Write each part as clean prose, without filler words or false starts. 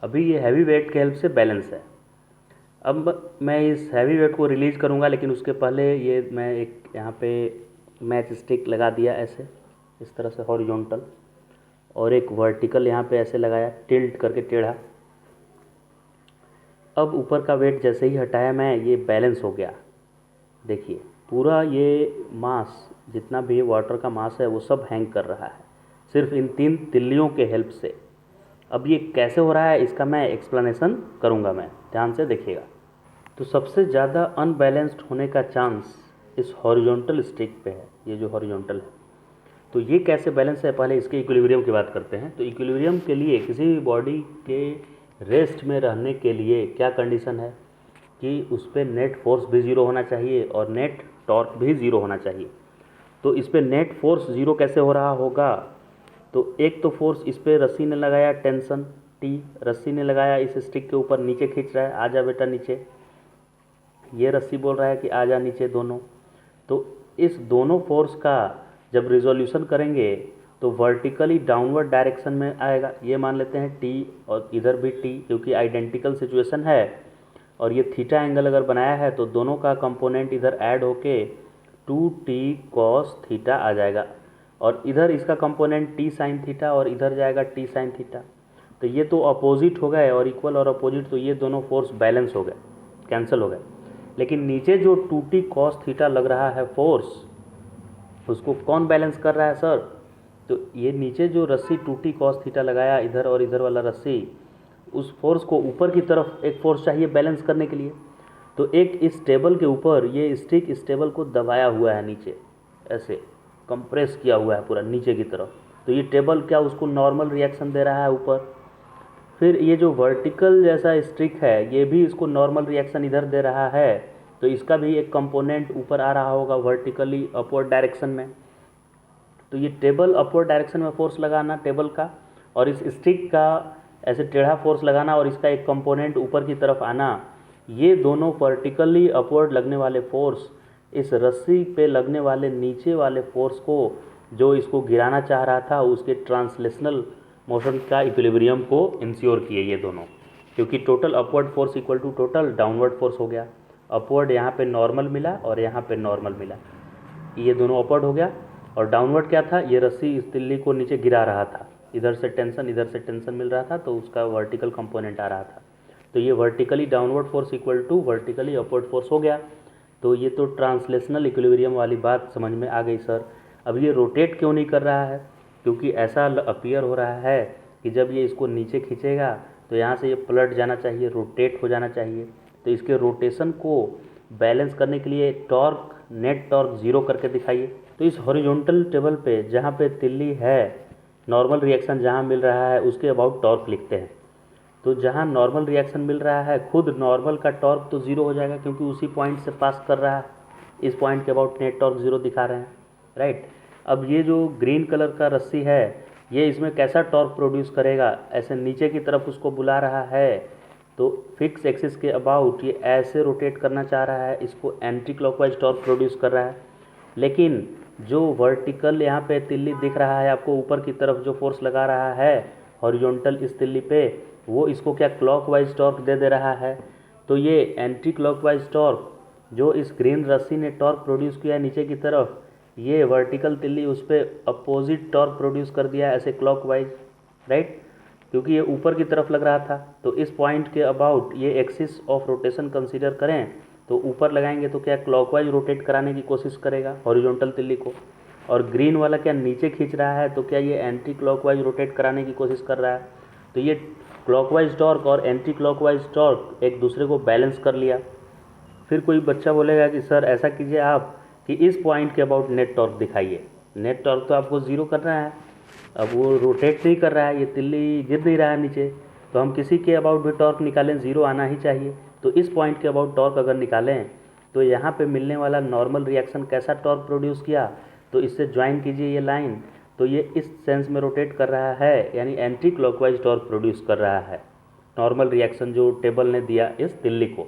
अभी ये heavy weight के हेल्प से बैलेंस है। अब मैं इस हैवी वेट को रिलीज़ करूँगा, लेकिन उसके पहले ये मैं एक यहाँ पे मैच स्टिक लगा दिया ऐसे, इस तरह से हॉरिजॉन्टल, और एक वर्टिकल यहाँ पे ऐसे लगाया टिल्ट करके टेढ़ा। अब ऊपर का वेट जैसे ही हटाया मैं, ये बैलेंस हो गया। देखिए पूरा ये मास, जितना भी वाटर का मास है वो सब हैंग कर रहा है सिर्फ इन 3 तिल्लियों के हेल्प से। अब ये कैसे हो रहा है इसका मैं एक्सप्लेनेशन करूँगा, मैं ध्यान से देखिएगा। तो सबसे ज़्यादा अनबैलेंस्ड होने का चांस इस हॉरिजॉन्टल स्टिक पे है, ये जो हॉरिजॉन्टल है। तो ये कैसे बैलेंस है, पहले इसके इक्विलिब्रियम की बात करते हैं। तो इक्विलिब्रियम के लिए किसी भी बॉडी के रेस्ट में रहने के लिए क्या कंडीशन है कि उस पर नेट फोर्स भी ज़ीरो होना चाहिए और नेट टॉर्क भी ज़ीरो होना चाहिए। तो इस पर नेट फोर्स ज़ीरो कैसे हो रहा होगा, तो एक तो फोर्स इस पर रस्सी ने लगाया, टेंशन टी, रस्सी ने लगाया इस स्टिक के ऊपर, नीचे खींच रहा है, आजा बेटा नीचे, ये रस्सी बोल रहा है कि आजा नीचे दोनों। तो इस दोनों फोर्स का जब रिजोल्यूशन करेंगे तो वर्टिकली डाउनवर्ड डायरेक्शन में आएगा। ये मान लेते हैं टी और इधर भी टी, क्योंकि आइडेंटिकल सिचुएशन है और ये थीटा एंगल अगर बनाया है तो दोनों का कंपोनेंट इधर ऐड होके 2t cos थीटा आ जाएगा, और इधर इसका कंपोनेंट t साइन थीटा और इधर जाएगा t साइन थीटा। तो ये तो अपोजिट हो गए और इक्वल और अपोजिट, तो ये दोनों फोर्स बैलेंस हो गए, कैंसिल हो गए। लेकिन नीचे जो 2t cos थीटा लग रहा है फोर्स, उसको कौन बैलेंस कर रहा है सर, तो ये नीचे जो रस्सी 2t cos थीटा लगाया इधर और इधर वाला रस्सी, उस फोर्स को ऊपर की तरफ एक फोर्स चाहिए बैलेंस करने के लिए। तो एक इस टेबल के ऊपर ये स्टिक इस टेबल को दबाया हुआ है, नीचे ऐसे कंप्रेस किया हुआ है पूरा नीचे की तरफ। तो ये टेबल क्या उसको नॉर्मल रिएक्शन दे रहा है ऊपर। फिर ये जो वर्टिकल जैसा स्टिक है ये भी इसको नॉर्मल रिएक्शन इधर दे रहा है, तो इसका भी एक कंपोनेंट ऊपर आ रहा होगा वर्टिकली अपवर्ड डायरेक्शन में। तो ये टेबल अपवर्ड डायरेक्शन में फोर्स लगाना टेबल का, और इस स्टिक का ऐसे टेढ़ा फोर्स लगाना, और इसका एक कंपोनेंट ऊपर की तरफ आना, ये दोनों वर्टिकली अपवर्ड लगने वाले फोर्स इस रस्सी पे लगने वाले नीचे वाले फोर्स को, जो इसको गिराना चाह रहा था, उसके ट्रांसलेशनल मोशन का इक्विलिब्रियम को इंश्योर किए ये दोनों। क्योंकि total upward force equal to total downward force हो गया। अपवर्ड यहाँ पे नॉर्मल मिला और यहाँ पे नॉर्मल मिला, ये दोनों अपवर्ड हो गया। और डाउनवर्ड क्या था, ये रस्सी इस तिल्ली को नीचे गिरा रहा था, इधर से टेंशन मिल रहा था, तो उसका वर्टिकल कंपोनेंट आ रहा था। तो ये vertically downward force equal to vertically upward force हो गया। तो ये तो ट्रांसलेशनल इक्विलिब्रियम वाली बात समझ में आ गई सर। अब ये रोटेट क्यों नहीं कर रहा है, क्योंकि ऐसा अपीयर हो रहा है कि जब ये इसको नीचे खींचेगा तो यहाँ से ये पलट जाना चाहिए, रोटेट हो जाना चाहिए। तो इसके रोटेशन को बैलेंस करने के लिए टॉर्क, नेट टॉर्क ज़ीरो करके दिखाइए। तो इस हॉरिजॉन्टल टेबल पे जहाँ पे तिल्ली है, नॉर्मल रिएक्शन जहाँ मिल रहा है उसके अबाउट टॉर्क लिखते हैं। तो जहाँ नॉर्मल रिएक्शन मिल रहा है, खुद नॉर्मल का टॉर्क तो ज़ीरो हो जाएगा क्योंकि उसी पॉइंट से पास कर रहा है। इस पॉइंट के अबाउट नेट टॉर्क ज़ीरो दिखा रहे हैं, राइट। अब ये जो ग्रीन कलर का रस्सी है, ये इसमें कैसा टॉर्क प्रोड्यूस करेगा, ऐसे नीचे की तरफ उसको बुला रहा है, तो फिक्स एक्सिस के अबाउट ये ऐसे रोटेट करना चाह रहा है, इसको एंटी क्लॉकवाइज टॉर्क प्रोड्यूस कर रहा है। लेकिन जो वर्टिकल यहाँ पे तिल्ली दिख रहा है आपको, ऊपर की तरफ जो फोर्स लगा रहा है हॉरिजॉन्टल इस तिल्ली पे, वो इसको क्या क्लॉकवाइज टॉर्क दे रहा है। तो ये एंटी क्लॉकवाइज टॉर्क जो इस ग्रीन रस्सी ने टॉर्क प्रोड्यूस किया नीचे की तरफ, ये वर्टिकल तिल्ली उस पर अपोजिट टॉर्क प्रोड्यूस कर दिया ऐसे क्लॉकवाइज, राइट, क्योंकि ये ऊपर की तरफ लग रहा था। तो इस पॉइंट के अबाउट ये एक्सिस ऑफ रोटेशन कंसीडर करें तो ऊपर लगाएंगे तो क्या क्लॉकवाइज रोटेट कराने की कोशिश करेगा हॉरिजॉन्टल तिल्ली को, और ग्रीन वाला क्या नीचे खींच रहा है, तो क्या ये एंटी क्लॉकवाइज रोटेट कराने की कोशिश कर रहा है। तो ये क्लॉकवाइज टॉर्क और एंटी क्लॉकवाइज टॉर्क एक दूसरे को बैलेंस कर लिया। फिर कोई बच्चा बोलेगा कि सर ऐसा कीजिए आप कि इस पॉइंट के अबाउट नेट टॉर्क दिखाइए। नेट टॉर्क तो आपको ज़ीरो करना है, अब वो रोटेट नहीं कर रहा है, ये तिल्ली गिर नहीं रहा है नीचे, तो हम किसी के अबाउट भी टॉर्क निकालें, ज़ीरो आना ही चाहिए। तो इस पॉइंट के अबाउट टॉर्क अगर निकालें तो यहाँ पे मिलने वाला नॉर्मल रिएक्शन कैसा टॉर्क प्रोड्यूस किया, तो इससे ज्वाइन कीजिए ये लाइन, तो ये इस सेंस में रोटेट कर रहा है, यानी एंटी क्लॉकवाइज टॉर्क प्रोड्यूस कर रहा है नॉर्मल रिएक्शन जो टेबल ने दिया इस तिल्ली को।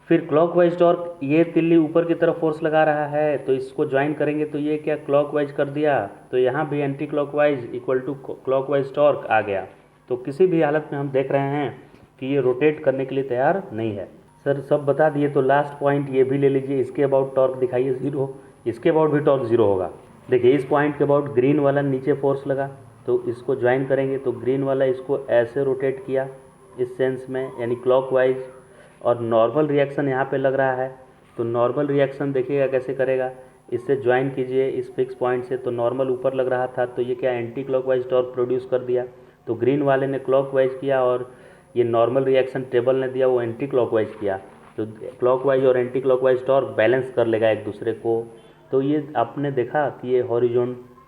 फिर क्लॉकवाइज टॉर्क, ये तिल्ली ऊपर की तरफ फोर्स लगा रहा है, तो इसको ज्वाइन करेंगे तो ये क्या क्लॉकवाइज कर दिया, तो यहाँ भी anti clockwise equal to clockwise torque आ गया। तो किसी भी हालत में हम देख रहे हैं कि ये रोटेट करने के लिए तैयार नहीं है। सर सब बता दिए, तो लास्ट पॉइंट ये भी ले लीजिए, इसके अबाउट टॉर्क दिखाइए 0, इसके अबाउट भी टॉर्क 0 होगा। देखिए इस पॉइंट के अबाउट ग्रीन वाला नीचे फोर्स लगा, तो इसको ज्वाइन करेंगे तो ग्रीन वाला इसको ऐसे रोटेट किया इस सेंस में, यानी क्लॉकवाइज, और नॉर्मल रिएक्शन यहाँ पे लग रहा है। तो नॉर्मल रिएक्शन देखिएगा कैसे करेगा, इससे ज्वाइन कीजिए इस फिक्स पॉइंट से, तो नॉर्मल ऊपर लग रहा था तो ये क्या एंटी क्लॉकवाइज टॉर्क प्रोड्यूस कर दिया। तो ग्रीन वाले ने क्लॉकवाइज किया और ये नॉर्मल रिएक्शन टेबल ने दिया वो एंटी क्लॉकवाइज किया। तो क्लॉकवाइज और एंटी क्लॉकवाइज टॉर्क बैलेंस कर लेगा एक दूसरे को। तो ये आपने देखा कि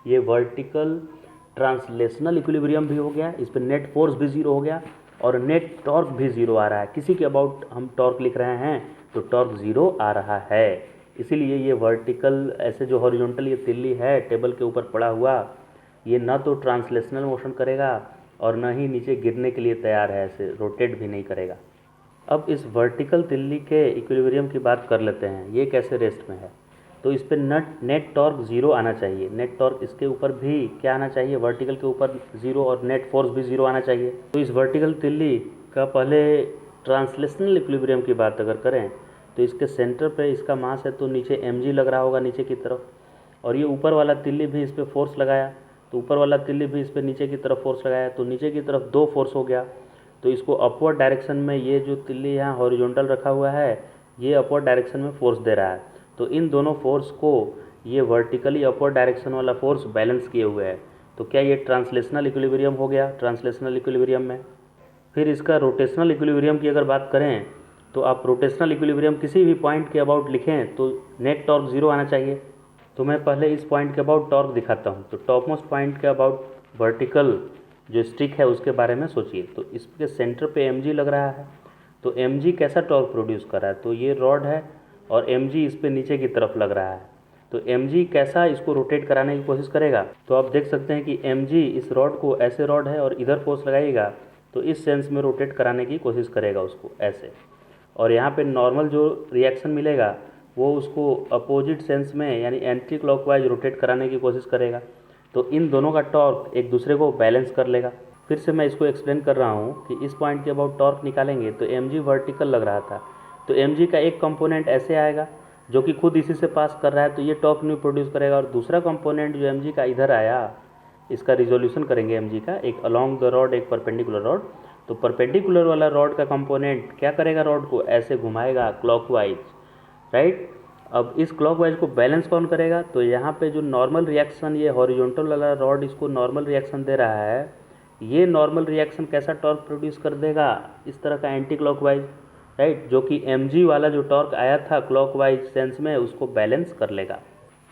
ये वर्टिकल ट्रांसलेशनल इक्विलिब्रियम भी हो गया, इस पर नेट फोर्स भी 0 हो गया और नेट टॉर्क भी 0 आ रहा है। किसी के अबाउट हम टॉर्क लिख रहे हैं तो टॉर्क 0 आ रहा है। इसीलिए ये वर्टिकल ऐसे जो हॉरिजॉन्टल ये तिल्ली है टेबल के ऊपर पड़ा हुआ, ये ना तो ट्रांसलेशनल मोशन करेगा और ना ही नीचे गिरने के लिए तैयार है, ऐसे रोटेट भी नहीं करेगा। अब इस वर्टिकल तिल्ली के इक्विलिब्रियम की बात कर लेते हैं, ये कैसे रेस्ट में है। तो इस पर नेट टॉर्क 0 आना चाहिए, नेट टॉर्क इसके ऊपर भी क्या आना चाहिए, वर्टिकल के ऊपर 0, और नेट फोर्स भी 0 आना चाहिए। तो इस वर्टिकल तिल्ली का पहले ट्रांसलेशनल इक्विलिब्रियम की बात अगर करें तो इसके सेंटर पे इसका मास है तो नीचे mg लग रहा होगा नीचे की तरफ, और ये ऊपर वाला तिल्ली भी इस पर फोर्स लगाया तो ऊपर वाला तिल्ली भी इस पर नीचे की तरफ फोर्स लगाया, तो नीचे की तरफ 2 फोर्स हो गया। तो इसको अपवर्ड डायरेक्शन में, ये जो तिल्ली यहाँ हॉरिजॉन्टल रखा हुआ है ये अपवर्ड डायरेक्शन में फोर्स दे रहा है, तो इन दोनों फोर्स को ये वर्टिकली अपवर्ड डायरेक्शन वाला फोर्स बैलेंस किए हुए है। तो क्या ये ट्रांसलेशनल इक्विलिब्रियम हो गया ट्रांसलेशनल इक्विलिब्रियम में। फिर इसका रोटेशनल इक्विलिब्रियम की अगर बात करें तो आप रोटेशनल इक्विलिब्रियम किसी भी पॉइंट के अबाउट लिखें तो नेट टॉर्क 0 आना चाहिए। तो मैं पहले इस पॉइंट के अबाउट टॉर्क दिखाता हूँ। तो टॉप मोस्ट पॉइंट के अबाउट वर्टिकल जो स्टिक है उसके बारे में सोचिए। तो इसके सेंटर पे mg लग रहा है, तो mg कैसा टॉर्क प्रोड्यूस कर रहा है, तो ये रॉड है और mg इस पे नीचे की तरफ लग रहा है, तो mg कैसा इसको रोटेट कराने की कोशिश करेगा। तो आप देख सकते हैं कि mg इस रॉड को, ऐसे रॉड है और इधर फोर्स लगाइएगा तो इस सेंस में रोटेट कराने की कोशिश करेगा उसको ऐसे, और यहाँ पे नॉर्मल जो रिएक्शन मिलेगा वो उसको अपोजिट सेंस में यानी एंटी क्लॉकवाइज रोटेट कराने की कोशिश करेगा। तो इन दोनों का टॉर्क एक दूसरे को बैलेंस कर लेगा। फिर से मैं इसको एक्सप्लेन कर रहा हूँ कि इस पॉइंट के अबाउट टॉर्क निकालेंगे तो mg वर्टिकल लग रहा था, तो mg का एक कंपोनेंट ऐसे आएगा जो कि खुद इसी से पास कर रहा है, तो ये टॉर्क न्यू प्रोड्यूस करेगा, और दूसरा कंपोनेंट जो mg का इधर आया, इसका रिजोल्यूशन करेंगे mg का, एक अलोंग द रॉड एक परपेंडिकुलर रॉड। तो परपेंडिकुलर वाला रॉड का कंपोनेंट क्या करेगा, रॉड को ऐसे घुमाएगा क्लॉकवाइज, राइट। अब इस क्लॉकवाइज को बैलेंस कौन करेगा, तो यहाँ पे जो नॉर्मल रिएक्शन, ये हॉरिजॉन्टल वाला रॉड इसको नॉर्मल रिएक्शन दे रहा है, ये नॉर्मल रिएक्शन कैसा टॉर्क प्रोड्यूस कर देगा, इस तरह का एंटी क्लॉकवाइज, राइट, जो कि mg वाला जो टॉर्क आया था क्लॉकवाइज सेंस में उसको बैलेंस कर लेगा।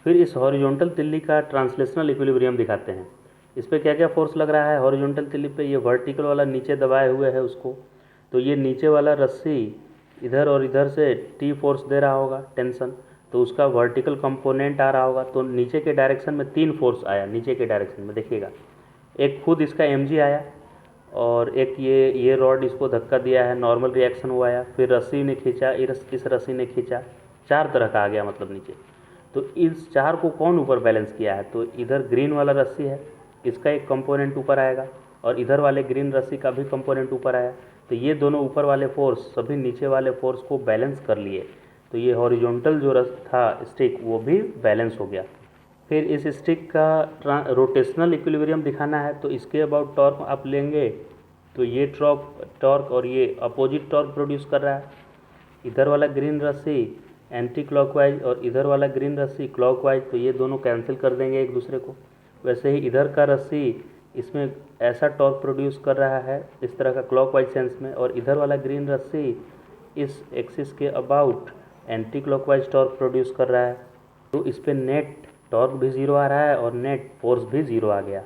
फिर इस हॉरिजॉन्टल तिल्ली का ट्रांसलेशनल इक्विलिब्रियम दिखाते हैं। इस पर क्या क्या फोर्स लग रहा है हॉरिजॉन्टल तिल्ली पे, ये वर्टिकल वाला नीचे दबाए हुए है उसको, तो ये नीचे वाला रस्सी इधर और इधर से टी फोर्स दे रहा होगा टेंशन, तो उसका वर्टिकल कंपोनेंट आ रहा होगा। तो नीचे के डायरेक्शन में 3 फोर्स आया, नीचे के डायरेक्शन में देखिएगा, एक खुद इसका mg आया, और एक ये रॉड इसको धक्का दिया है, नॉर्मल रिएक्शन हुआ आया, फिर रस्सी ने खींचा, इस रस्सी ने खींचा, 4 तरह का आ गया मतलब नीचे। तो इस 4 को कौन ऊपर बैलेंस किया है, तो इधर ग्रीन वाला रस्सी है, इसका एक कंपोनेंट ऊपर आएगा, और इधर वाले ग्रीन रस्सी का भी कंपोनेंट ऊपर आया, तो ये दोनों ऊपर वाले फोर्स सभी नीचे वाले फोर्स को बैलेंस कर लिए, तो ये हॉरिजॉन्टल जो था स्टिक वो भी बैलेंस हो गया। फिर इस स्टिक का रोटेशनल इक्विलिब्रियम दिखाना है, तो इसके अबाउट टॉर्क आप लेंगे तो ये टॉर्क और ये अपोजिट टॉर्क प्रोड्यूस कर रहा है, इधर वाला ग्रीन रस्सी एंटी क्लॉकवाइज और इधर वाला ग्रीन रस्सी क्लॉकवाइज, तो ये दोनों कैंसिल कर देंगे एक दूसरे को। वैसे ही इधर का रस्सी इसमें ऐसा टॉर्क प्रोड्यूस कर रहा है इस तरह का क्लॉकवाइज सेंस में, और इधर वाला ग्रीन रस्सी इस एक्सिस के about anti clockwise torque produce कर रहा है, तो इस पर नेट टॉर्क भी 0 आ रहा है और नेट फोर्स भी 0 आ गया।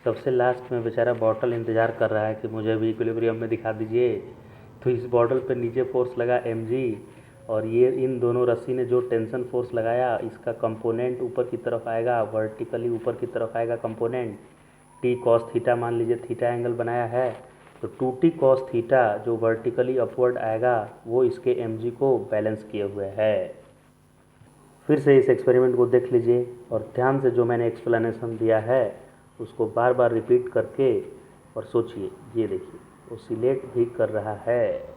सबसे लास्ट में बेचारा बॉटल इंतज़ार कर रहा है कि मुझे भी इक्विलिब्रियम में दिखा दीजिए। तो इस बॉटल पे नीचे फोर्स लगा mg, और ये इन दोनों रस्सी ने जो टेंशन फोर्स लगाया इसका कंपोनेंट ऊपर की तरफ आएगा, वर्टिकली ऊपर की तरफ आएगा कंपोनेंट, t cos थीटा मान लीजिए थीटा एंगल बनाया है, तो 2t cos थीटा जो वर्टिकली अपवर्ड आएगा वो इसके mg को बैलेंस किए हुए है। फिर से इस एक्सपेरिमेंट को देख लीजिए और ध्यान से जो मैंने एक्सप्लेनेशन दिया है उसको बार बार रिपीट करके और सोचिए, ये देखिए ओसिलेट भी कर रहा है।